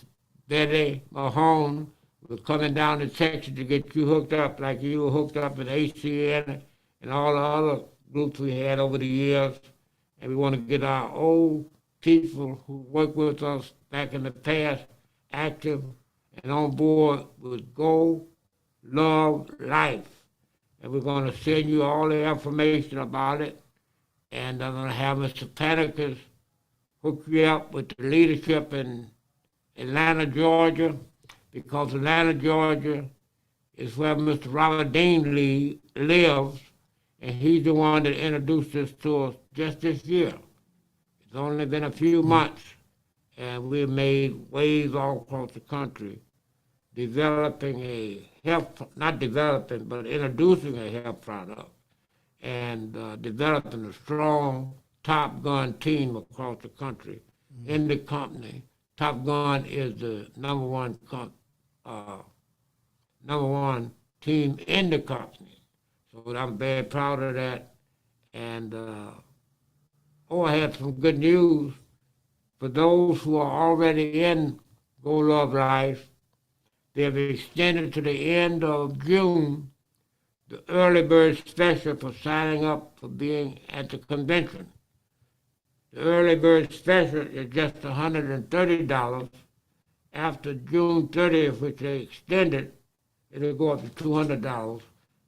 Betty Mahone, was coming down to Texas to get you hooked up like you were hooked up with ACN and all the other groups we had over the years. And we want to get our old people who worked with us back in the past active and on board with Go Love Life. And we're going to send you all the information about it. And I'm going to have Mr. Panicus hook you up with the leadership in Atlanta, Georgia, because Atlanta, Georgia is where Mr. Robert Dean lives, and he's the one that introduced this to us just this year. It's only been a few months, and we've made waves all across the country developing a health, not developing, but introducing a health product and developing a strong Top Gun team across the country in the company. Top Gun is the number one team in the company. So I'm very proud of that. And I have some good news for those who are already in Go Love Life. They've extended to the end of June the early bird special for signing up for being at the convention. The early bird special is just $130. After June 30th, which they extended, it'll go up to $200.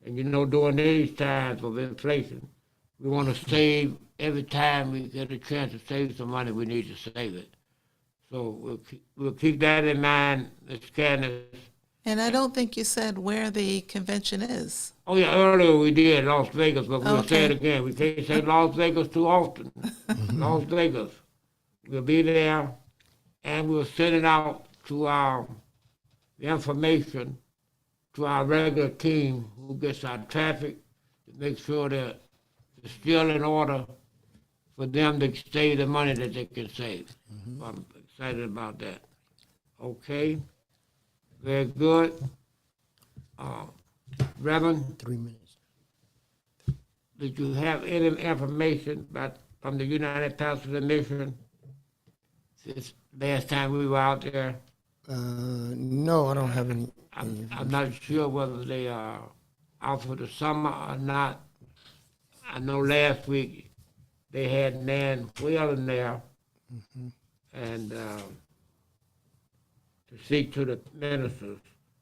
And you know, during these times of inflation, we want to save every time we get a chance to save some money, we need to save it. So we'll keep that in mind, Ms. Candace. And I don't think you said where the convention is. Oh, yeah, earlier we did Las Vegas, but we'll say it Okay. again. We can't say Las Vegas too often. Las Vegas. We'll be there, and we'll send it out to the information to our regular team who gets our traffic to make sure that it's still in order for them to save the money that they can save. So I'm excited about that. Okay, very good. Reverend, 3 minutes. did you have any information from the United Pastors Mission since last time we were out there? No, I don't have any. I'm not sure whether they are out for the summer or not. I know last week they had Nan Whelan there and to speak to the ministers.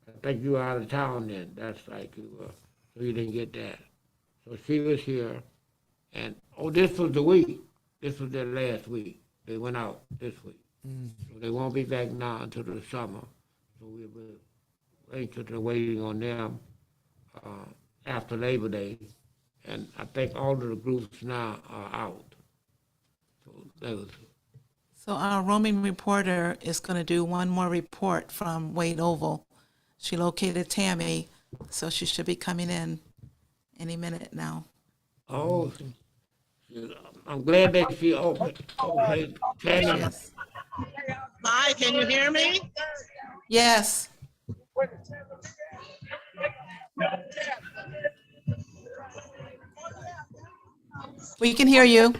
I think you were out of town then. That's right, you were. So you didn't get that. So she was here. And, this was the week. This was their last week. They went out this week. So they won't be back now until the summer. So we'll be anxiously waiting on them after Labor Day. And I think all of the groups now are out. So that was. So our roaming reporter is going to do one more report from Wade Oval. She located Tammy, so she should be coming in any minute now. Oh, I'm glad that she opened. Okay, Tammy. Yes. Hi, can you hear me? Yes. We can hear you. Okay,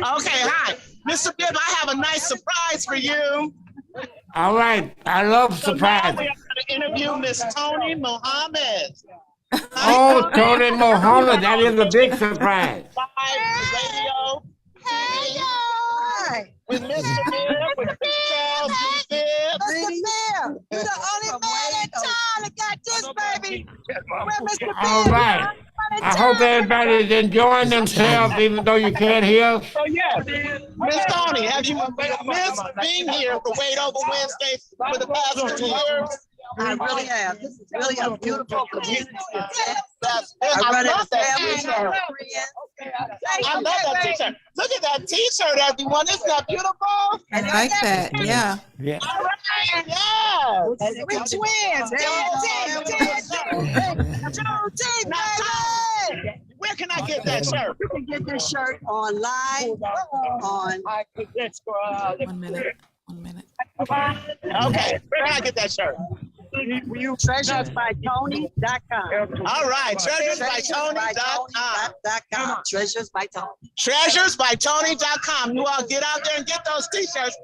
hi. Mr. Bibb, I have a nice surprise for you. All right, I love So now we surprises. are going to interview Miss Tony Mohammed. Oh, Tony Mulholland, that is a big surprise. Radio. With Mr. Bibb, with Charles, with Bibbs. Mr. Bibb, you're the only man in town that got this, baby. Where Mr. Bibb? All right. I hope everybody's enjoying themselves, even though you can't hear us. Oh, yeah. Miss Tony, have you missed being here for Wade Over Wednesday for the past 2 years? I really have. This is really a beautiful community. I love that t-shirt. I love that t-shirt. Look at that t-shirt, everyone. Isn't that beautiful? I like that. Yeah. Yeah. All right, yeah. We're twins. Baby. Where can I get that shirt? You can get this shirt online on 1 minute. 1 minute. Okay, where can I get that shirt? treasuresbytony.com. All right, treasuresbytony.com. Treasures by Tony. Treasuresbytony.com. You all get out there and get those t-shirts